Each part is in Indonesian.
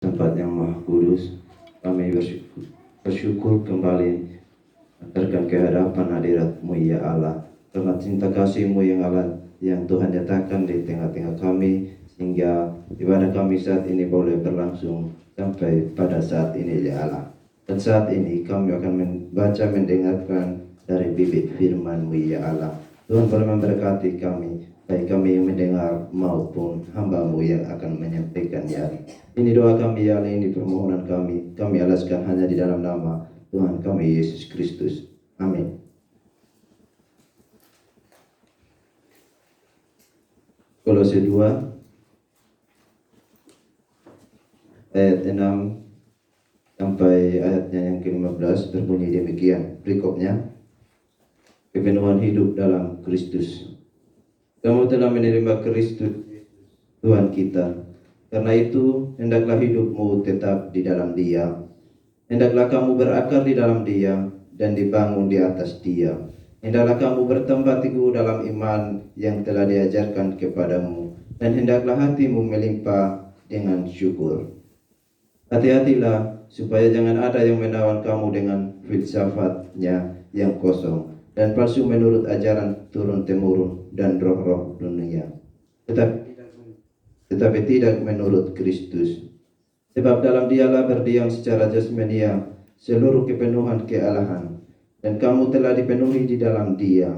tempat yang maha kudus, kami bersyukur kembali mengantarkan kehadapan hadirat-Mu ya Allah, karena cinta kasih-Mu yang Allah yang Tuhan nyatakan di tengah-tengah kami, sehingga ibadah kami saat ini boleh berlangsung sampai pada saat ini ya Allah. Dan saat ini kami akan membaca mendengarkan dari bibit firman-Mu ya Allah. Tuhan boleh memberkati kami, baik kami yang mendengar maupun hamba-Mu yang akan menyampaikan ya Allah. Ini doa kami ya Allah, ini permohonan kami alaskan hanya di dalam nama Tuhan kami Yesus Kristus. Amin. Kolose 2 ayat 6 sampai ayatnya yang ke-15 berbunyi demikian. Berikutnya, kepenuhan hidup dalam Kristus. Kamu telah menerima Kristus Tuhan kita. Karena itu, hendaklah hidupmu tetap di dalam Dia. Hendaklah kamu berakar di dalam Dia dan dibangun di atas Dia. Hendaklah kamu bertambah teguh dalam iman yang telah diajarkan kepadamu, dan hendaklah hatimu melimpah dengan syukur. Hati-hatilah supaya jangan ada yang menawan kamu dengan filsafatnya yang kosong dan palsu menurut ajaran turun-temurun dan roh-roh dunia, tetapi tidak menurut Kristus. Sebab dalam Dialah berdiam secara jasmania seluruh kepenuhan kealahan, dan kamu telah dipenuhi di dalam Dia.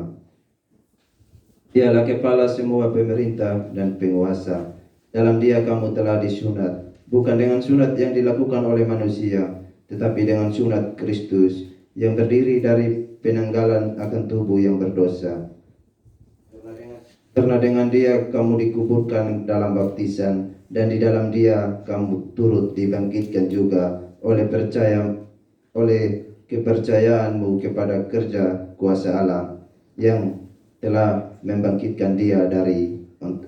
Dialah kepala semua pemerintah dan penguasa. Dalam Dia kamu telah disunat, bukan dengan sunat yang dilakukan oleh manusia, tetapi dengan sunat Kristus yang berdiri dari penanggalan akan tubuh yang berdosa. Karena dengan Dia kamu dikuburkan dalam baptisan, dan di dalam Dia kamu turut dibangkitkan juga oleh kepercayaanmu kepada kerja kuasa Allah yang telah membangkitkan Dia dari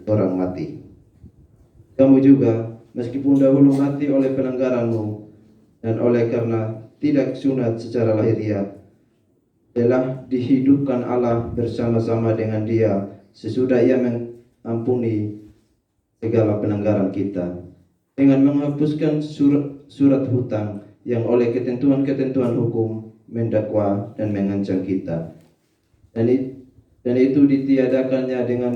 orang mati. Kamu juga, meskipun dahulu mati oleh pelanggaranmu dan oleh karena tidak sunat secara lahiriah, telah dihidupkan Allah bersama-sama dengan Dia sesudah Ia mengampuni segala pelanggaran kita, dengan menghapuskan surat hutang yang oleh ketentuan-ketentuan hukum mendakwa dan mengancam kita, dan itu ditiadakannya dengan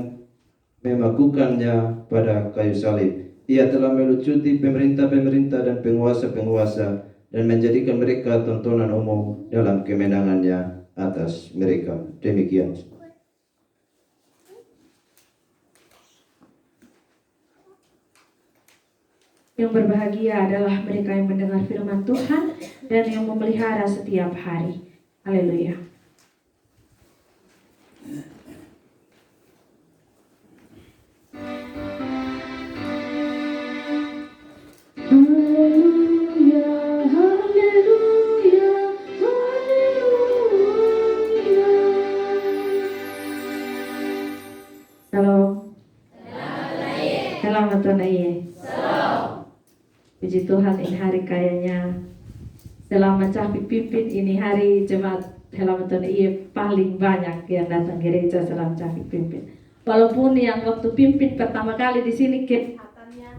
memakukannya pada kayu salib. Ia telah melucuti pemerintah-pemerintah dan penguasa-penguasa dan menjadikan mereka tontonan umum dalam kemenangannya atas mereka. Demikian. Yang berbahagia adalah mereka yang mendengar firman Tuhan dan yang memelihara setiap hari. Haleluya. Haleluya, haleluya, haleluya. Salam. Selamat Tuhan Ayah. Puji Tuhan, ini hari kayaknya selama Cahpik pimpin ini hari jemaat Helaman Tuhan paling banyak yang datang gereja selama Cahpik pimpin. Walaupun yang waktu pimpin pertama kali di sini kelihatannya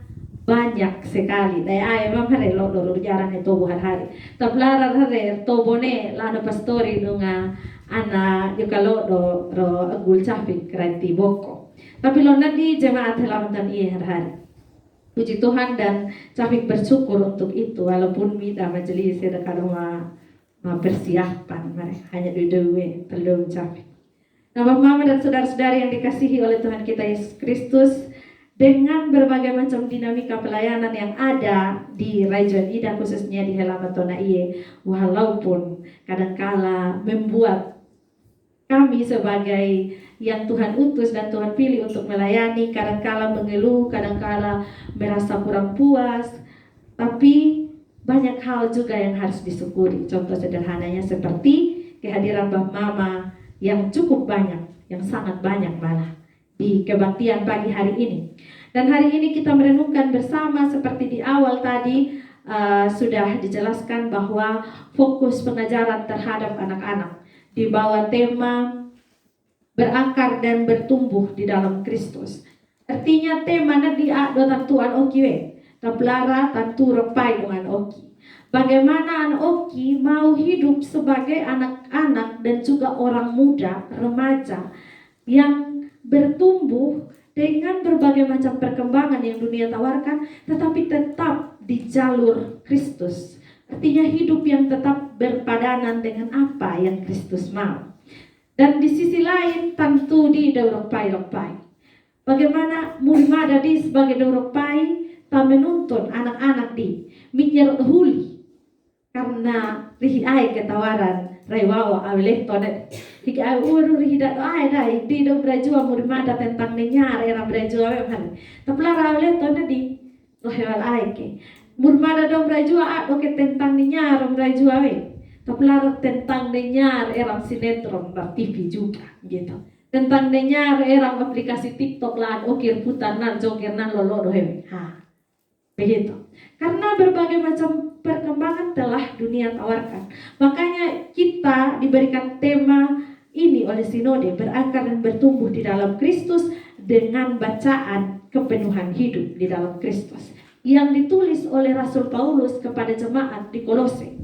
banyak sekali. Daya ayam hari lo jaran itu bukan hari. Tablara hari tobone lano pastori dunga ana juga lo ro agul Cahpik kereti boko. Tapi lo nanti jemaat Helaman Tuhan hari. Puji Tuhan, dan Cahpik bersyukur untuk itu, walaupun kita majelis ada kadang persiapan hanya dua belum Cahpik. Nah, Bapak Mama dan saudara-saudari yang dikasihi oleh Tuhan kita Yesus Kristus, dengan berbagai macam dinamika pelayanan yang ada di Rajon Ida, khususnya di Helaman Tonaiye, walaupun kadangkala membuat kami sebagai yang Tuhan utus dan Tuhan pilih untuk melayani, kadangkala mengeluh, kadangkala merasa kurang puas, tapi banyak hal juga yang harus disyukuri. Contoh sederhananya seperti kehadiran Mbak Mama yang cukup banyak, yang sangat banyak malah di kebaktian pagi hari ini. Dan hari ini kita merenungkan bersama seperti di awal tadi sudah dijelaskan bahwa fokus pengajaran terhadap anak-anak di bawah tema berakar dan bertumbuh di dalam Kristus. Artinya tema na di dotan Tuhan okiwe. Taplara tantu repai dengan Oki. Bagaimana anak Oki mau hidup sebagai anak-anak dan juga orang muda, remaja yang bertumbuh dengan berbagai macam perkembangan yang dunia tawarkan, tetapi tetap di jalur Kristus. Artinya hidup yang tetap berpadanan dengan apa yang Kristus mau. Dan di sisi lain tentu di Dauropai. Bagaimana Murimada di sebagai Dauropai tak menuntun anak-anak di mikir huli karena rihi ai ketawaran raiwawa awileh tonet hiki ai uru rihi dat ai dai di do brajua Murimada tentang nenyar era brajua weman tapla awileh tonet di rohewal ai ke Murimada do brajua a ke tentang nenyar brajua we tapla tentang nenyar era sinetron bar TV juga gitu tentang nenyar era aplikasi TikTok lah okir putar nan joker nan lolo dohe begitu. Karena berbagai macam perkembangan telah dunia tawarkan. Makanya kita diberikan tema ini oleh sinode berakar dan bertumbuh di dalam Kristus dengan bacaan kepenuhan hidup di dalam Kristus yang ditulis oleh Rasul Paulus kepada jemaat di Kolose.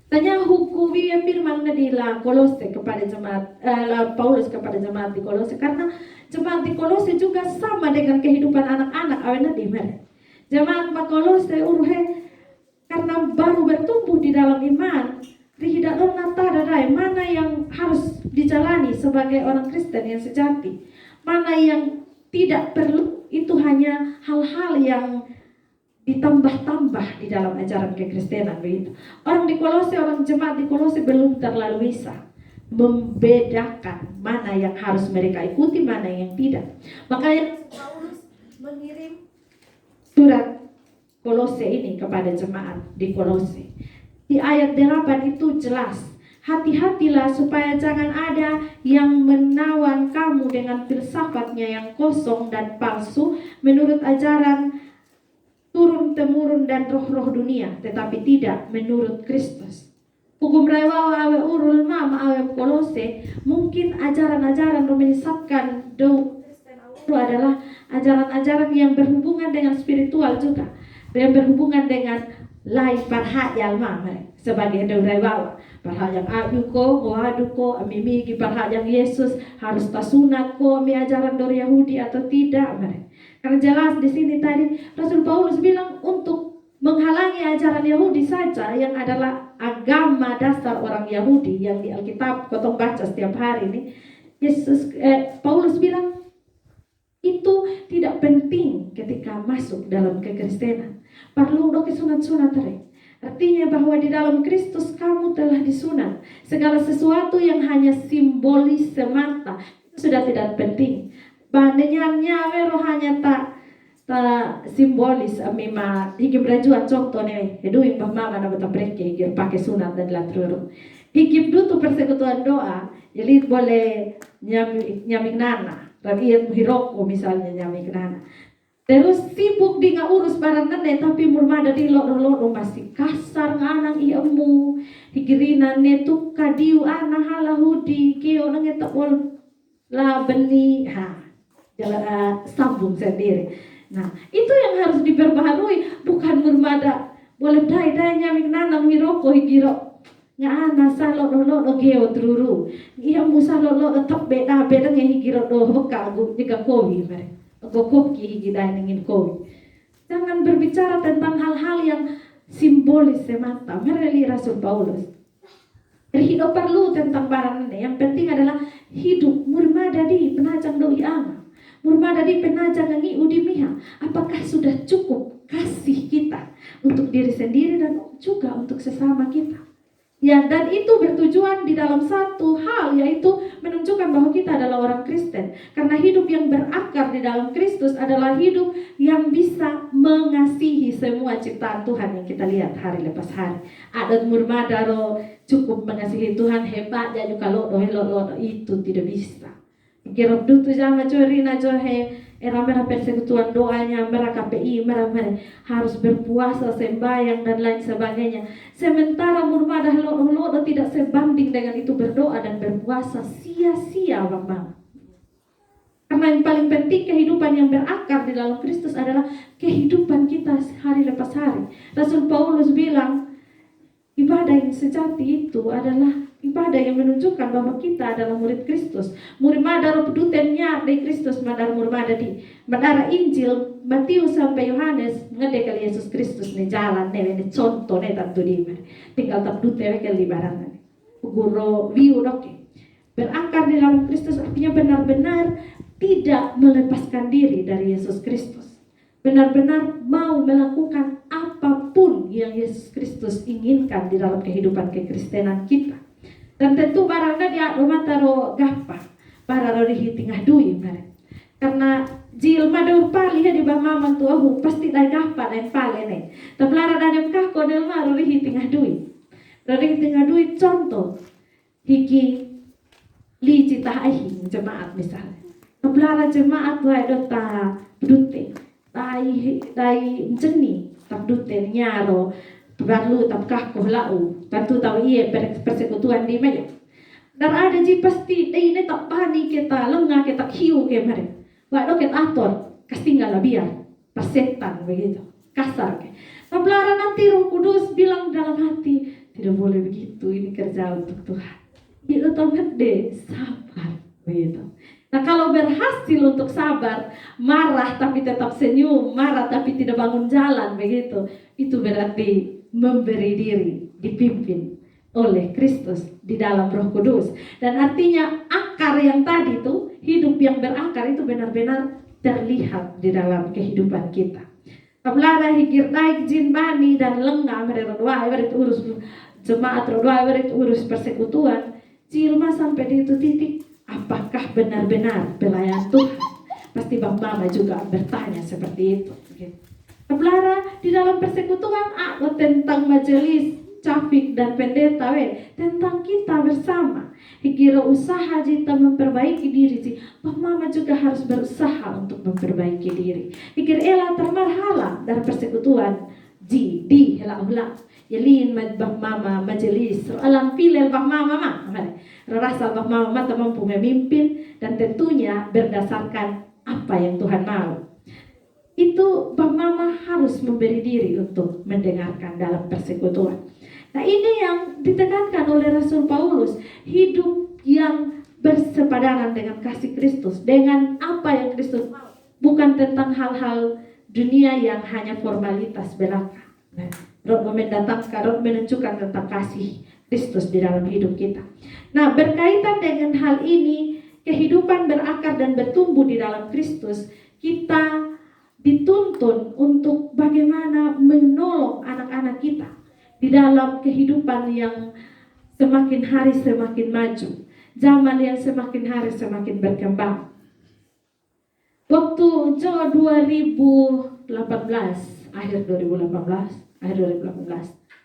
Tanya hukumi firman di Kolose kepada jemaat Paulus kepada jemaat di Kolose karena jemaat di Kolose juga sama dengan kehidupan anak-anak awalnya di mana. Jemaat Kolose uruhe karena baru bertumbuh di dalam iman, tidak nata dadai mana yang harus dijalani sebagai orang Kristen yang sejati, mana yang tidak perlu, itu hanya hal-hal yang ditambah-tambah di dalam ajaran kekristenan begitu. Orang di Kolose, orang jemaat di Kolose belum terlalu bisa membedakan mana yang harus mereka ikuti, mana yang tidak. Makanya Paulus mengirim surat Kolose ini kepada jemaat di Kolose. Di ayat 8 itu jelas, hati-hatilah supaya jangan ada yang menawan kamu dengan filsafatnya yang kosong dan palsu menurut ajaran turun-temurun dan roh-roh dunia, tetapi tidak menurut Kristus. Hukum rewawa awe urul mama awe Kolose, mungkin ajaran-ajaran menyesatkan do itu adalah ajaran-ajaran yang berhubungan dengan spiritual juga, yang berhubungan dengan lain parha yalma sebagai daurai bawa parha yang aduko waduko amimi ki parha yang Yesus harus tasunat ko mi ajaran dari Yahudi atau tidak karena jelas di sini tadi Rasul Paulus bilang untuk menghalangi ajaran Yahudi saja yang adalah agama dasar orang Yahudi yang di Alkitab kotong baca setiap hari ini. Paulus bilang itu tidak penting ketika masuk dalam kekristenan. Perlu doke sunat-sunat tere. Artinya bahwa di dalam Kristus kamu telah disunat. Segala sesuatu yang hanya simbolis semata itu sudah tidak penting. Banenya wero hanya tak simbolis mima higib rajuan contoh nih. Edu yang mama na betul mereka higib pakai sunat dan latruru. Higib dutu persekutuan doa. Jadi boleh nyamik nana. Rabiat hiroko misalnya nyami kenana. Terus sibuk di ngurus barang nene tapi murmada di lo masih kasar nganang iemu higirina netu kadiu ana halahudi kio nangetak wal la beni jalan sambung sendiri. Nah itu yang harus diperbaharui, bukan murmada boleh dai nyami kenana hiroko higiro ngana salo lo geo truru iya musa lo tetap beda nge higiro do hoka gu jika kowi mere gokoki higidai ningin kowi. Jangan berbicara tentang hal-hal yang simbolis semata. Mereli Rasul Paulus hidup perlu tentang barang ini. Yang penting adalah hidup murmada di penajang doi ama, murmada di penajang ngi udimiha. Apakah sudah cukup kasih kita untuk diri sendiri dan juga untuk sesama kita? Ya, dan itu bertujuan di dalam satu hal, yaitu menunjukkan bahwa kita adalah orang Kristen. Karena hidup yang berakar di dalam Kristus adalah hidup yang bisa mengasihi semua ciptaan Tuhan yang kita lihat hari lepas hari. Adat murmada ro cukup mengasihi Tuhan hebat ya kalau lo itu tidak bisa. Kira tu jama corina johe era merah persekutuan doanya merah KPI merah harus berpuasa sembahyang dan lain sebagainya. Sementara murmada lo tidak sebanding dengan itu berdoa dan berpuasa sia-sia bang. Karena Karena yang paling penting kehidupan yang berakar di dalam Kristus adalah kehidupan kita hari lepas hari. Rasul Paulus bilang, ibadah yang sejati itu adalah ibadah yang menunjukkan bahwa kita adalah murid Kristus. Murid madar pedutenya dari Kristus, madar murmada di madara Injil Matius sampai Yohanes ngedekal Yesus Kristus nih jalan nih contoh nih tentu di tinggal tak dute ke libaran guru view doke. Berakar di dalam Kristus artinya benar-benar tidak melepaskan diri dari Yesus Kristus. Benar-benar mau melakukan apapun yang Yesus Kristus inginkan di dalam kehidupan kekristenan kita. Dan tentu barangnya dia romataro gapa para rodi tingah dui mare. Karena jilma do pali di mama tuahu pasti dai gapa dan pale ne. Tablara dan kako del maru di tingah dui. Rodi tingah dui contoh hiki li cita ahi jemaat misalnya. Tablara jemaat wai dota dute. Dai jeni tak dute nyaro perlu tak kako lau. Tentu tahu iya persekutuan di meja. Dan ada ji pasti ini tak bani kita lengah kita hiu ke mare. Waduh kita atur kastinggal biar persetan begitu kasar ke. Tablara nanti Roh Kudus bilang dalam hati tidak boleh begitu, ini kerja untuk Tuhan. Itu tomat deh sabar begitu. Nah kalau berhasil untuk sabar, marah tapi tetap senyum, marah tapi tidak bangun jalan begitu, itu berarti memberi diri dipimpin oleh Kristus di dalam Roh Kudus. Dan artinya akar yang tadi itu, hidup yang berakar itu benar-benar terlihat di dalam kehidupan kita. Tablara hikir naik jin bani dan lengah mereka itu urus jemaat, itu urus persekutuan. Cilma sampai di itu titik, apakah benar-benar pelayan Tuhan? Pasti Bang Mama juga bertanya seperti itu. Tablara di dalam persekutuan tentang majelis Cafik dan pendeta tentang kita bersama. Dikira usaha kita memperbaiki diri sih. Bang Mama juga harus berusaha untuk memperbaiki diri. Dikira ela termarhala dari persekutuan di hela ulang. Yalin Bang Mama majelis. Alam pilih Bang Mama rasa Bang Mama mampu memimpin dan tentunya berdasarkan apa yang Tuhan mau. Itu Bang Mama harus memberi diri untuk mendengarkan dalam persekutuan. Nah ini yang ditekankan oleh Rasul Paulus, hidup yang bersepadanan dengan kasih Kristus, dengan apa yang Kristus mau, bukan tentang hal-hal dunia yang hanya formalitas belaka. Roh mendatangkan, roh menunjukkan tentang kasih Kristus di dalam hidup kita. Nah berkaitan dengan hal ini, kehidupan berakar dan bertumbuh di dalam Kristus, kita dituntun untuk bagaimana menolong anak-anak kita di dalam kehidupan yang semakin hari semakin maju, zaman yang semakin hari semakin berkembang. Waktu 2018, akhir 2018,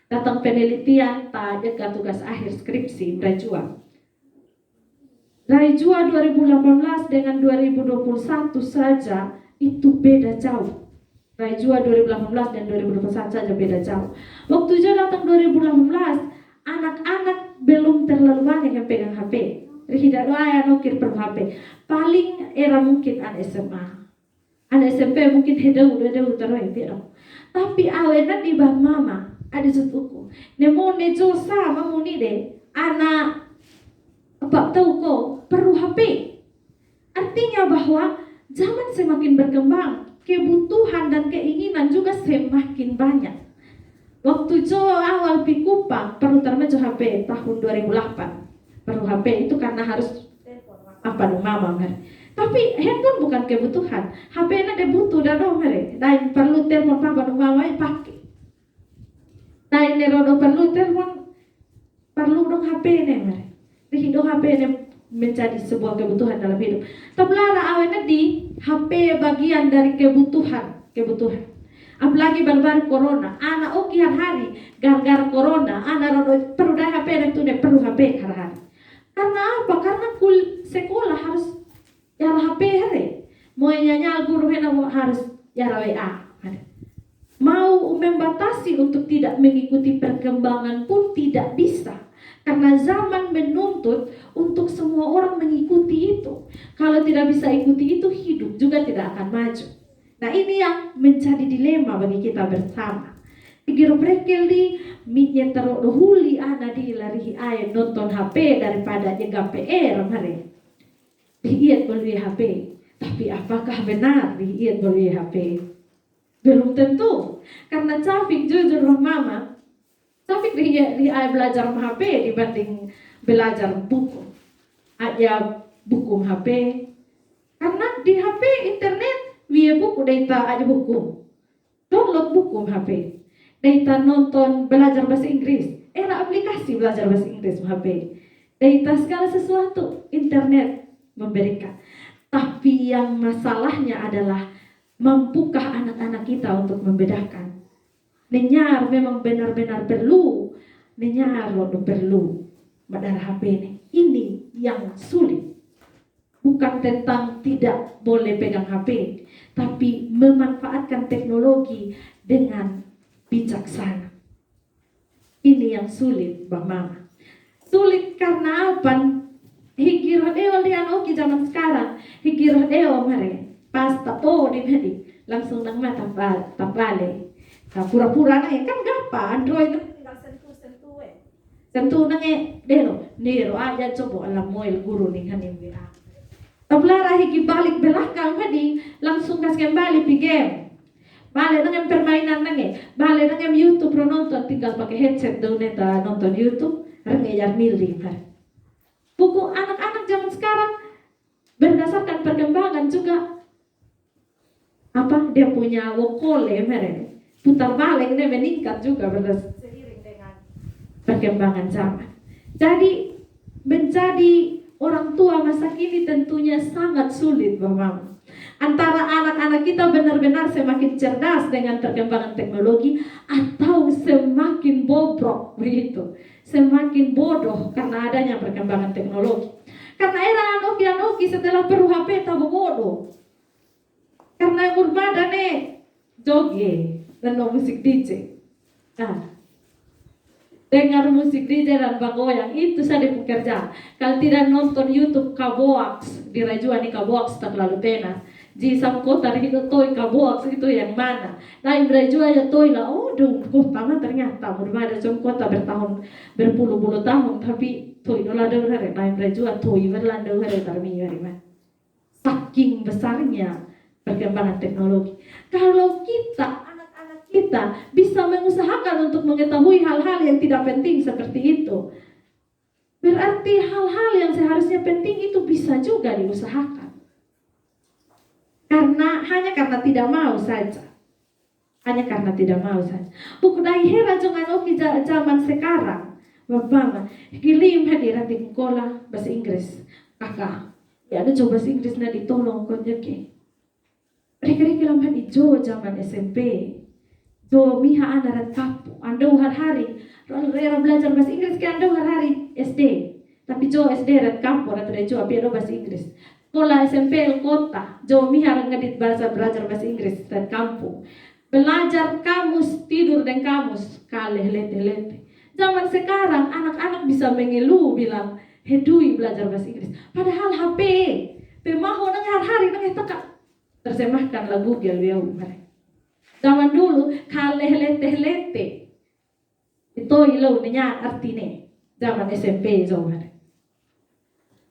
datang penelitian jaga tugas akhir skripsi Rajua 2018 dengan 2021 saja itu beda jauh. Rajua 2018 dan 2021 saja beda jauh. Waktu saya datang 2018, anak-anak belum terlalu banyak yang pegang HP. Tidak doa nukir per HP. Paling era mungkin anak SMA, anak SMP mungkin hedau terus tidak. Tapi awalnya di Bang Mama ada setuku. Nemo nejo sama muni deh anak apa tahu kok perlu HP. Artinya bahwa zaman semakin berkembang, kebutuhan dan keinginan juga semakin banyak. Waktu awal Pikupang perlu termejo HP tahun 2008. Perlu HP itu karena harus apa dong mama mer. Tapi handphone bukan kebutuhan. HP ada butuh dan dong mer. Dan perlu telepon papa dong mama pakai. Dan nerodo perlu telepon perlu dong HP ne mer. Hidup HP ne menjadi sebuah kebutuhan dalam hidup. Tablara awalnya di HP bagian dari kebutuhan. Apalagi baru-baru corona, anak hari gara-gara corona, anak perlu dah HP dan tu perlu HP hari. Karena apa? Karena sekolah harus jara HP hari. Mau nyanyal guru harus jara WA. Mau membatasi untuk tidak mengikuti perkembangan pun tidak bisa. Karena zaman menuntut untuk semua orang mengikuti itu. Kalau tidak bisa ikuti itu, hidup juga tidak akan maju. Nah, ini yang menjadi dilema bagi kita bersama. Igiro brekel di minyak terodohuli ana di lari air nonton HP daripada jaga PR mare. Diiat melalui HP. Tapi apakah benar diiat melalui HP? Belum tentu. Karena Cafik jujur mama, Cafik dia belajar HP dibanding belajar buku. Aja buku HP. Karena di HP internet via buku data aja buku. Download buku HP. Data nonton belajar bahasa Inggris. Era aplikasi belajar bahasa Inggris HP. Data segala sesuatu internet memberikan. Tapi yang masalahnya adalah mampukah anak-anak kita untuk membedakan? Nenyar memang benar-benar perlu. Nenyar lo perlu. Madara HP ini. Ini yang sulit. Bukan tentang tidak boleh pegang HP, tapi memanfaatkan teknologi dengan bijaksana. Ini yang sulit, Bang Mama. Sulit karena apa? Higiro eo lian oki zaman sekarang. Higiro eo mare. Pas tapo di medi. Langsung nang mata tapale. Nah, pura-pura nang kan gapa Android tinggal sentuh sentuh nang nero aja coba alam moel guru ning hanim WA. Tablara higi balik belakang medi langsung kas kembali pi game. Balik dengan permainan nange, balik dengan YouTube nonton tinggal pakai headset daun neta nonton YouTube, rengejar milih kan. Buku anak-anak zaman sekarang berdasarkan perkembangan juga apa dia punya wokole mere putar balik dia meningkat juga berdasarkan seiring dengan perkembangan zaman. Jadi menjadi orang tua masa kini tentunya sangat sulit Bapak. Antara anak-anak kita benar-benar semakin cerdas dengan perkembangan teknologi atau semakin bobrok begitu. Semakin bodoh karena adanya perkembangan teknologi. Karena era anoki setelah perlu HP tahu bodoh. Karena urbada nih joge dan musik DJ. Nah, dengar musik DJ dan bagoyang itu saja pekerjaan. Kalau tidak nonton YouTube kaboaks di rajuan ini kaboaks tak lalu pena. Di sam kota itu toy kaboaks itu yang mana? Nah berajua aja toy lah. Oh dong kota mah ternyata berbeda com kota berpuluh-puluh tahun tapi toy dola dong hari. Nah berajua toy berlanda hari tarmi hari mana? Saking besarnya perkembangan teknologi. Kalau kita bisa mengusahakan untuk mengetahui hal-hal yang tidak penting seperti itu. Berarti hal-hal yang seharusnya penting itu bisa juga diusahakan. Hanya karena tidak mau saja. Buku daihera jangan oki zaman sekarang. Bapak, kilim hadirat di sekolah bahasa Inggris. Kakak, ya ada coba bahasa Inggris na ditolong konjeki. Mereka lambat ijo zaman SMP. Do miha anaran kapu, anda hari rera belajar bahasa Inggris ke anda hari SD, tapi jo SD rat kampur atau jo biar bahasa Inggris. Sekolah SMP kota, jo miha ngedit belajar bahasa Inggris rat kampung. Belajar kamus tidur dan kamus kaleh lete. Zaman sekarang anak-anak bisa mengeluh bilang hedui belajar bahasa Inggris, padahal HP, pemaho nang hari nang teka terjemahkan lagu Google dia umare. Zaman dulu kaleh lete itu ilau nanya artinya zaman SMP zaman.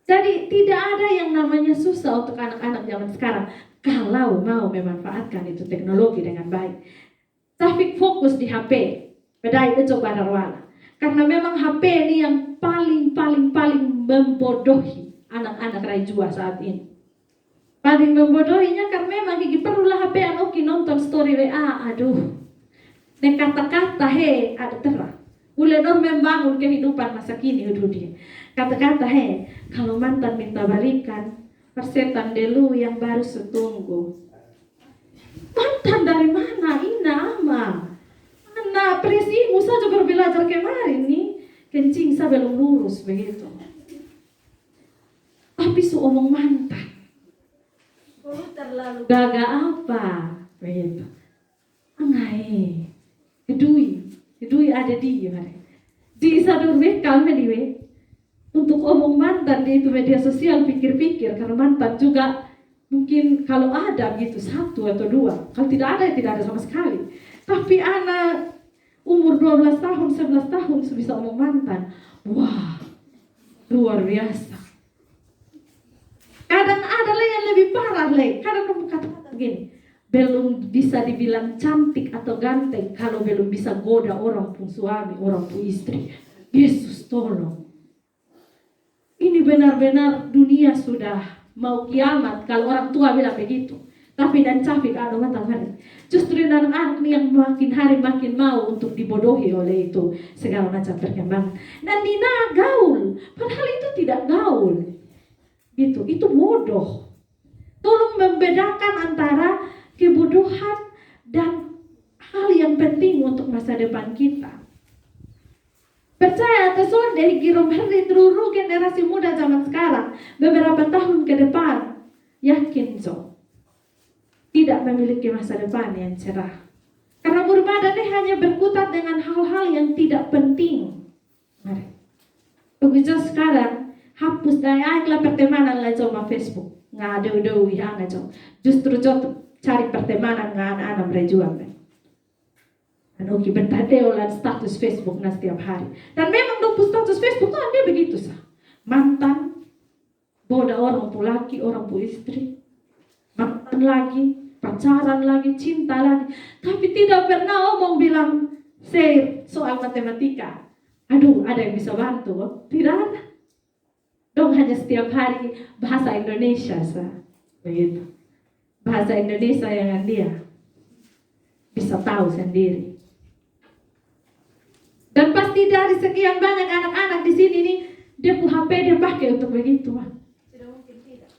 Jadi tidak ada yang namanya susah untuk anak-anak zaman sekarang kalau mau memanfaatkan itu teknologi dengan baik. Tapi fokus di HP, beda itu coba darwala. Karena memang HP ini yang paling membodohi anak-anak rajua saat ini. Paling membodohinya karena memang gigi perlulah HP anoki nonton story WA, aduh. Nek kata-kata ada terang. Ule dong membangun kehidupan masa kini udah dia. Kata-kata kalau mantan minta balikan, persetan dulu yang baru setunggu. Mantan dari mana? Ina ama. Anak presimu saja berbelajar kemarin nih. Kencing saya belum lurus begitu. Tapi omong mantan. Terlalu gaga apa begitu angai kedui ada di mana Di sadar kami untuk omong mantan di itu media sosial, pikir-pikir karena mantan juga mungkin kalau ada gitu 1 atau 2, kalau tidak ada ya tidak ada sama sekali. Tapi anak umur 12 tahun, 11 tahun bisa omong mantan. Wah, luar biasa. Kadang ada yang lebih parah lagi. Kadang kamu kata-kata gini, belum bisa dibilang cantik atau ganteng kalau belum bisa goda orang pun suami, orang pun istri. Yesus tolong. Ini benar-benar dunia sudah mau kiamat kalau orang tua bilang begitu. Tapi dan Cafik ada matahari. Justru anak-anak yang makin hari makin mau untuk dibodohi oleh itu segala macam perkembangan. Dan Dina gaul, padahal itu tidak gaul. Itu bodoh. Tolong membedakan antara kebodohan dan hal yang penting untuk masa depan kita. Percaya atau sonde girom hari teruru generasi muda zaman sekarang beberapa tahun ke depan, yakin so tidak memiliki masa depan yang cerah. Karena berbadan hanya berkutat dengan hal-hal yang tidak penting. Mari. Begitu sekarang hapus daya lah pertemanan lah coba Facebook. Nggak ada ya nggak coba. Justru cari pertemanan nggak anak-anak berjuang. Dan oke bertadeolan status Facebook setiap hari. Dan memang dong status Facebook tuh dia begitu sah. Mantan, boda orang pu laki, orang pu istri, mantan lagi, pacaran lagi, cinta lagi. Tapi tidak pernah omong bilang share soal matematika. Aduh, ada yang bisa bantu? Tidak ada. Dong hanya setiap hari bahasa Indonesia sah. Begitu. Bahasa Indonesia yang dia bisa tahu sendiri. Dan pasti dari sekian banyak anak-anak di sini nih, dia punya HP dia pakai untuk begitu, Pak. Tidak mungkin tidak.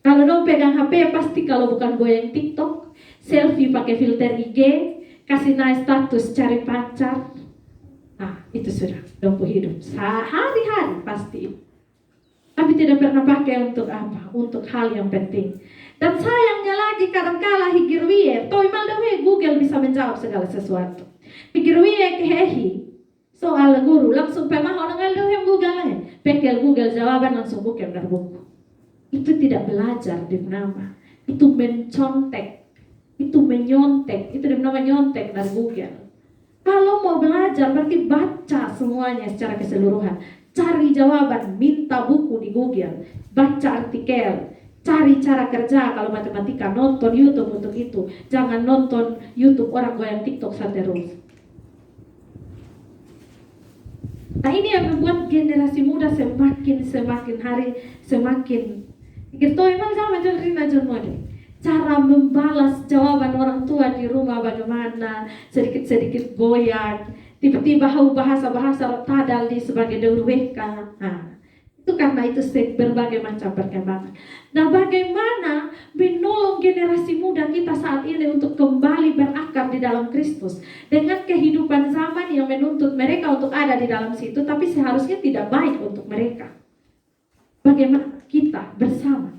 Kalau dong pegang HP pasti kalau bukan goyang TikTok, selfie pakai filter IG, kasih naik status cari pacar. Nah, itu sudah dong hidup sehari-hari pasti. Tapi tidak pernah pakai untuk apa? Untuk hal yang penting. Dan sayangnya lagi kadang-kala higirwie, toy maldewe Google bisa menjawab segala sesuatu. Higirwie kehehi soal guru langsung pemahau dengan yang Google lah. Pekel Google jawaban langsung buka dari buku. Itu tidak belajar di nama. Itu mencontek. Itu menyontek. Itu nama nyontek dari Google. Kalau mau belajar berarti baca semuanya secara keseluruhan. Cari jawaban, minta buku di Google, baca artikel, cari cara kerja kalau matematika, nonton YouTube untuk itu. Jangan nonton YouTube orang goyang TikTok terus. Nah ini yang membuat generasi muda semakin hari semakin gitu emang sama jalan cara membalas jawaban orang tua di rumah bagaimana sedikit goyang tiba-tiba bahasa-bahasa tadal di sebagai daurweka. Nah itu karena itu berbagai macam perkembangan. Nah bagaimana menolong generasi muda kita saat ini untuk kembali berakar di dalam Kristus dengan kehidupan zaman yang menuntut mereka untuk ada di dalam situ, tapi seharusnya tidak baik untuk mereka. Bagaimana kita bersama?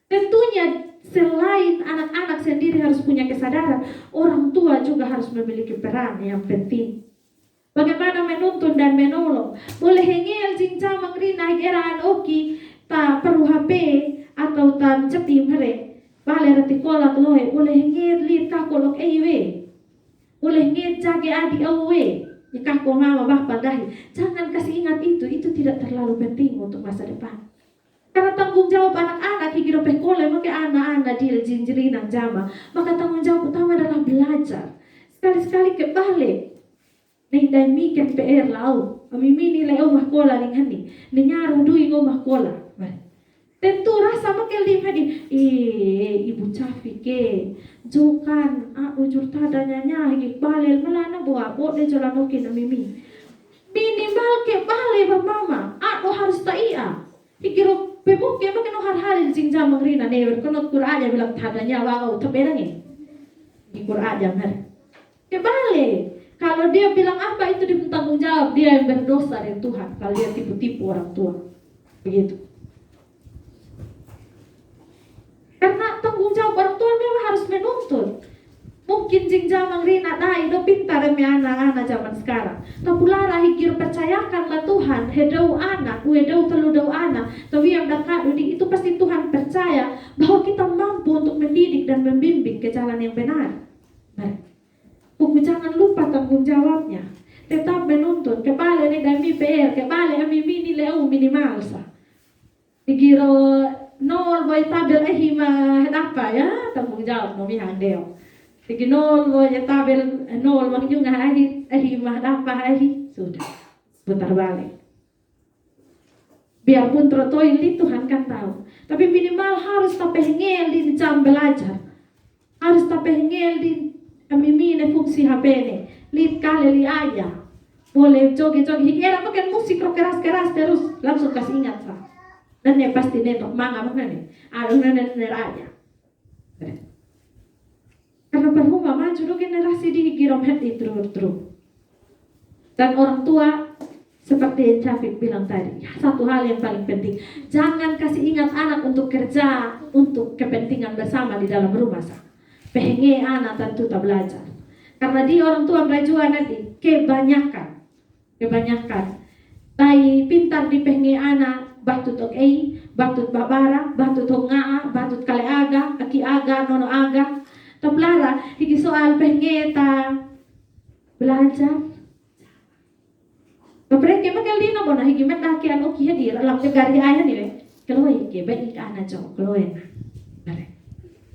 Tentunya selain anak-anak sendiri harus punya kesadaran, orang tua juga harus memiliki peran yang penting. Bagaimana menuntun dan menolong. Boleh hengel cincang mengrina geraan oki ta perlu HP atau ta cetim mere. Bale rati kolak loe. Boleh hengel liat kakolok ewe. Boleh hengel jage adi awe. Ikako mama bapak dahi. Jangan kasih ingat itu tidak terlalu penting untuk masa depan. Karena tanggung jawab anak-anak hidup pekole maka anak-anak di jinjirinan jama. Maka tanggung jawab utama adalah belajar. Sekali-sekali kebalik. Ning dai mikir PR lau, amimini lai omah kola ning hani, ninyaru dui ngomah kola. Tentu rasa makel di hadi, ibu Cafik jokan, ujur tadanya nyahi, balel melana buah bot de jolanokin amimi. Minimal ke bale ba mama, harus taia. Ikiro pemuke makin har-hari sing jamang rina never konot Qur'an bilang tadanya wau taberangin. Di Qur'an hari. Ke bale. Kalau dia bilang apa itu ditanggung jawab, dia yang berdosa dari Tuhan. Kalau dia tipu-tipu orang tua, begitu. Karena tanggung jawab orang tua memang harus menuntut. Mungkin jing zaman rina dai do pintar me anak-anak zaman sekarang. Tapulara hikir percayakanlah Tuhan, hedau anak, hedau teludau anak, tapi yang dekat itu pasti Tuhan percaya bahwa kita mampu untuk mendidik dan membimbing ke jalan yang benar. Mari. Buku jangan lupa tanggung jawabnya. Tetap menuntun, kebalik ni dami PR, kebalik ami mini leu minimal sa. Dikira nol boy tabel hima apa ya tanggung jawab no mi handeo. Sige nol mo ya tabel nol mang yung ahi mahadapa ahi sudah putar balik. Biarpun trotoin li Tuhan kan tahu, tapi minimal harus tapehngel di jam belajar, harus tapehngel di amimine fungsi HP ne, lit kali li aja, boleh jogi-jogi, era makan musik rock keras-keras terus langsung kasih ingat sa, dan ne pasti netok manga makan ne, ada ne aja. Karena perhuma maju do generasi di girom hati terus. Dan orang tua seperti yang Cafik bilang tadi, satu hal yang paling penting, jangan kasih ingat anak untuk kerja, untuk kepentingan bersama di dalam rumah sa. Pengen anak tentu tak belajar. Karena di orang tua merajua nanti kebanyakan. Tai pintar di pengen anak, batut ok, batut babara, batut hongaa, batut kaleaga, aki aga, nono aga. Taplara, higi soal pengeta belajar. Papreke magalino bona higi metaki ano kihadir alam negari ayan ni keloy ke baik ana jauh keloy na.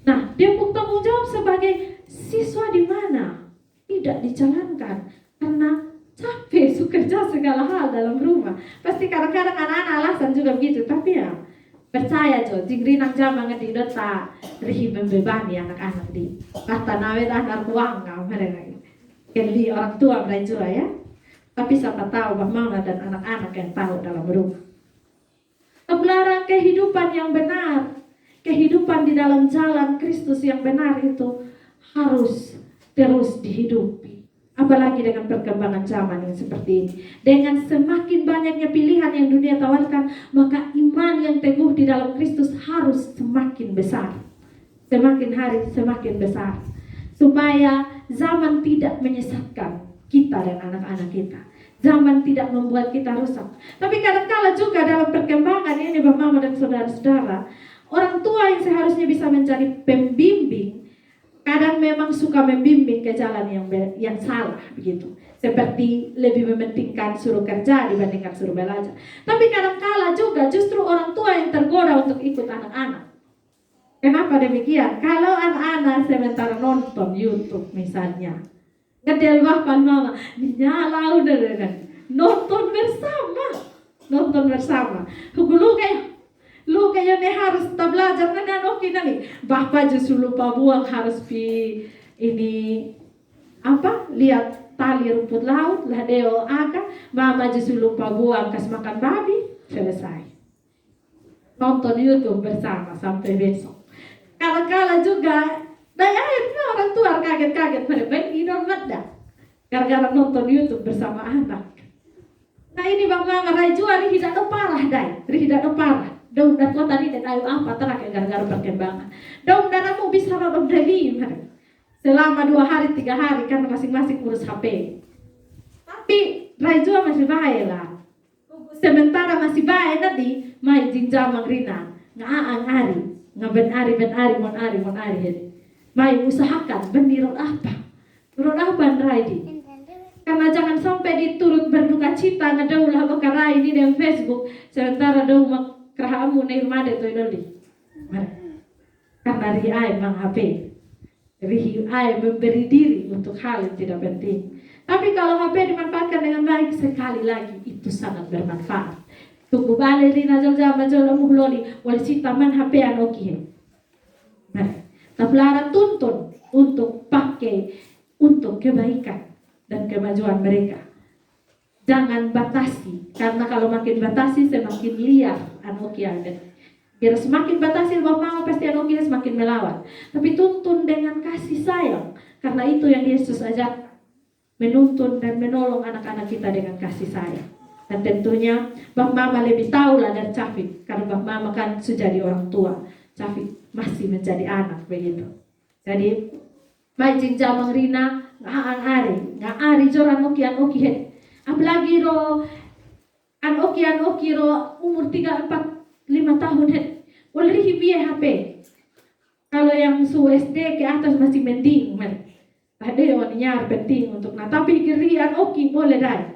Nah, dia pun tanggung jawab sebagai siswa di mana tidak dijalankan karena capek kerja segala hal dalam rumah. Pasti kadang-kadang anak-anak alasan juga begitu, tapi ya percaya jo, jingri nang jama ngadi dota rihi membebani anak-anak di kata nawe anak uang nggak mereka kelli orang tua mereka ya, tapi siapa tahu bahwa mama dan anak-anak yang tahu dalam rumah. Melarang kehidupan yang benar, kehidupan di dalam jalan Kristus yang benar itu harus terus dihidupi. Apalagi dengan perkembangan zaman yang seperti ini. Dengan semakin banyaknya pilihan yang dunia tawarkan, maka iman yang teguh di dalam Kristus harus semakin besar. Semakin hari semakin besar. Supaya zaman tidak menyesatkan kita dan anak-anak kita. Zaman tidak membuat kita rusak. Tapi kadang-kala juga dalam perkembangan ini Bapak Mama dan saudara-saudara, orang tua yang seharusnya bisa menjadi pembimbing, kadang memang suka membimbing ke jalan yang salah begitu. Seperti lebih mementingkan suruh kerja dibandingkan suruh belajar. Tapi kadang-kala juga justru orang tua yang tergoda untuk ikut anak-anak. Kenapa demikian? Kalau anak-anak sementara nonton YouTube misalnya, ngedel bapak mama, nyala udah nonton bersama. Lu kayaknya harus tak belajar kan oke nih. Bapak justru lupa buang harus lihat tali rumput laut lah deo aga. Mama justru lupa buang kas makan babi. Selesai. Nonton YouTube bersama sampai besok. Kala-kala juga akhirnya orang tua kaget-kaget mereka idon dah. Gara-gara nonton YouTube bersama anak. Nah ini bang mama rajua tidak parah dai. Tidak parah. Daun dan tua tadi dan ayo apa terakhir gara-gara perkembangan. Daun dan aku bisa rodom dari selama 2 hari 3 hari karena masing-masing urus HP. Tapi rajua masih baik lah. Sementara masih baik nanti mai jinjam magrina ngaang ari ngaben ari mon ari. Mai usahakan bendirot apa? Turut apa Raidi? Karena jangan sampai diturut berduka cita ngedaulah bakarai ini dengan Facebook sementara dau kerahamu nih rumah itu doli. Karena riai mang HP. Riai memberi diri untuk hal yang tidak penting. Tapi kalau HP dimanfaatkan dengan baik sekali lagi itu sangat bermanfaat. Tuku balik rina jol muhloli oleh si taman HP anoki. Taplara tuntun untuk pakai untuk kebaikan dan kemajuan mereka. Jangan batasi, karena kalau makin batasi semakin liar anoki ada. Biar semakin batasi bapak pasti anoki semakin melawan. Tapi tuntun dengan kasih sayang, karena itu yang Yesus ajak, menuntun dan menolong anak-anak kita dengan kasih sayang. Dan tentunya Bang Mama lebih tahu lah dari Cafik, karena Bang Mama kan sudah jadi orang tua, Cafik masih menjadi anak begitu. Jadi Majing jamang rina nga ari joran oki het. Apalagi ro an oki ro umur 3, 4, 5 tahun het. Ulri hibie HP. Kalau yang su SD ke atas masih mending men. Ada yang nyar penting untuk tapi kirian oki boleh dah.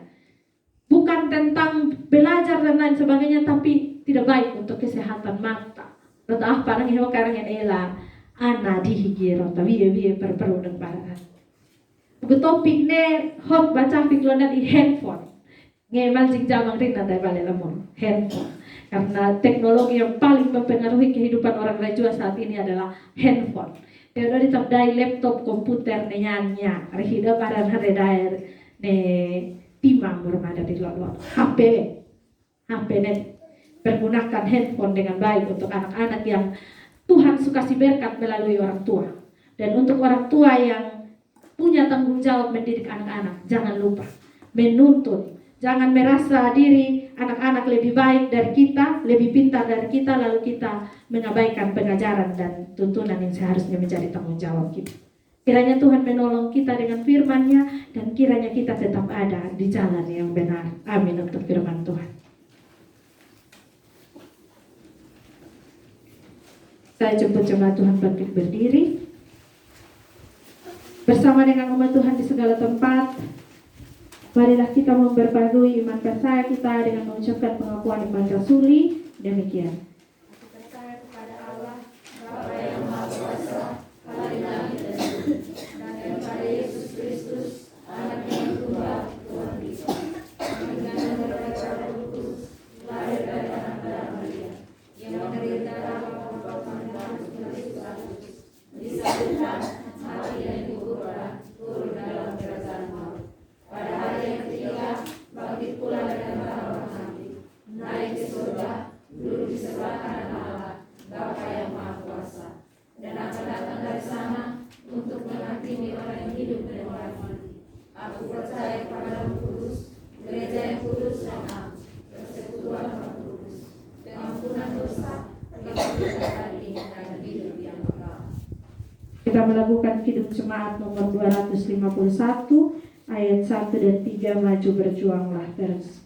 Bukan tentang belajar dan lain sebagainya, tapi tidak baik untuk kesehatan mata. Atau apa nang hewa karang yang ela ana dihigiro tapi dia perlu dan paraan. Buku topik ne hot baca piklona di handphone. Ngemal jing jamang rina dai bale lamun handphone. Karena teknologi yang paling mempengaruhi kehidupan orang rajua saat ini adalah handphone. Dia udah ditandai laptop, komputer, nenyanya, rehida paran haredaer ne timang bermada di luar HP net. Pergunakan handphone dengan baik untuk anak-anak yang Tuhan suka kasih berkat melalui orang tua. Dan untuk orang tua yang punya tanggung jawab mendidik anak-anak, jangan lupa menuntun. Jangan merasa diri anak-anak lebih baik dari kita, lebih pintar dari kita, lalu kita mengabaikan pengajaran dan tuntunan yang seharusnya menjadi tanggung jawab kita. Kiranya Tuhan menolong kita dengan firman-Nya dan kiranya kita tetap ada di jalan yang benar. Amin untuk firman Tuhan. Saya jemput jemaat Tuhan bangkit berdiri. Bersama dengan umat Tuhan di segala tempat, marilah kita memperbarui iman percaya kita dengan mengucapkan pengakuan iman rasuli. Demikian. Aku percaya kepada Allah, Bapa yang Maha Kuasa, Allah di langit dan bumi, dan kepada Yesus Kristus, Anak yang tunggal, Tuhan kita, dengan berkat Roh Kudus, lahir dari anak darah Maria, yang menderita dalam pengorbanan Kristus, disalibkan, mati dan dikuburkan, turun dalam kerajaan maut. Pada hari yang ketiga, bangkit pula dengan bangkit nanti, naik ke surga, duduk di sebelah kanan Allah, Bapa yang Maha Kuasa, dan akan datang dari sana untuk menghakimi orang yang hidup dan orang mati. Aku percaya kepada Roh Kudus, gereja yang kudus dan am, persekutuan Roh Kudus, pengampunan dosa, perlindungan dan hidup yang kekal. Kita melakukan hidup jemaat nomor 251 ayat 1 dan 3, maju berjuanglah terus.